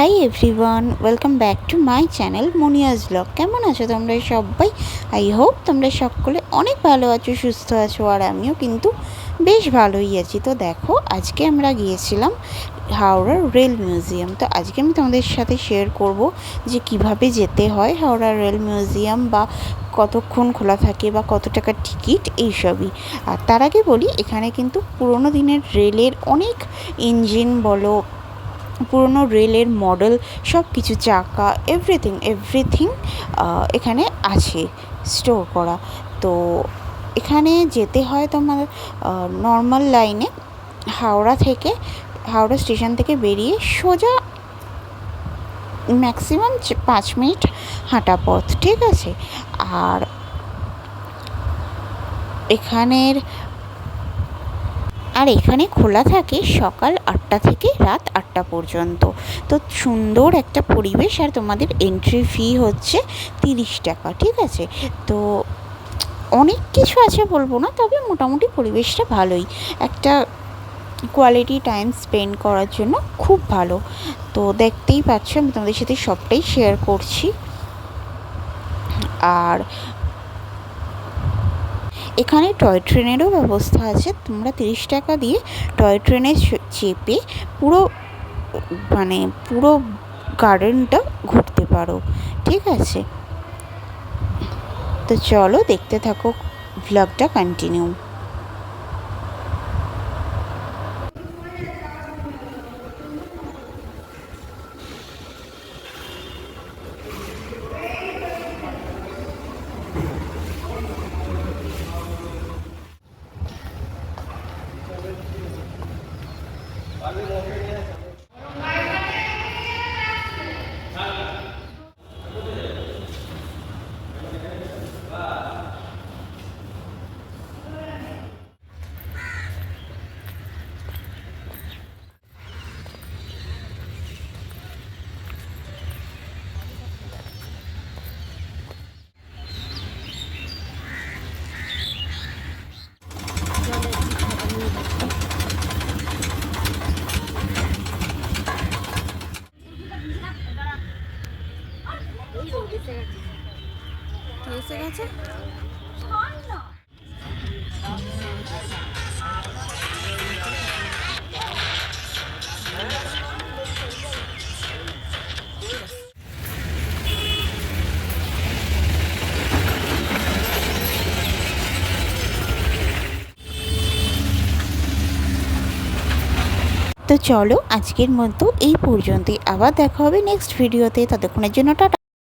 High everyone, welcome back to my channel Muniya's vlog. কেমন আছো তোমরা সবাই? আই হোপ তোমরা সকলে অনেক ভালো আছো, সুস্থ আছো, আর আমিও কিন্তু বেশ ভালোই আছি। তো দেখো, আজকে আমরা গিয়েছিলাম হাওড়ার রেল মিউজিয়াম। তো আজকে আমি তোমাদের সাথে শেয়ার করব যে কিভাবে যেতে হয় হাওড়া রেল মিউজিয়াম, বা কতক্ষণ খোলা থাকে বা কত টাকার টিকিট, এইসবই। আর তার আগে বলি, এখানে কিন্তু পুরোনো দিনের রেলের অনেক ইঞ্জিন বলো, পুরনো রেলের মডেল, সব কিছু, চাকা, এভরিথিং এখানে আছে স্টোর করা। তো এখানে যেতে হয় তোমার নর্মাল লাইনে, হাওড়া স্টেশন থেকে বেরিয়ে সোজা ম্যাক্সিমাম 5 মিনিট হাঁটা পথ, ঠিক আছে। আর এখানে খোলা থাকে সকাল 8টা থেকে রাত 8টা পর্যন্ত। তো সুন্দর একটা পরিবেশ, আর তোমাদের এন্ট্রি ফি হচ্ছে 30 টাকা, ঠিক আছে। তো অনেক কিছু আছে বলবো না, তবে মোটামুটি পরিবেশটা ভালোই, একটা কোয়ালিটি টাইম স্পেন্ড করার জন্য খুব ভালো। তো দেখতেই পাচ্ছ, আমি তোমাদের সাথে সবটাই শেয়ার করছি। আর এখানে টয় ট্রেনেরও ব্যবস্থা আছে। তোমরা 30 টাকা দিয়ে টয় ট্রেনে চেপে পুরো পুরো গার্ডেনটা ঘুরতে পারো, ঠিক আছে। তো চলো দেখতে থাকো, ভ্লগটা কন্টিনিউ। এসে গেছে। তো চলো, আজকের মতো এই পর্যন্তই। আবার দেখা হবে নেক্সট ভিডিওতে। ততক্ষণের জন্য টাটা।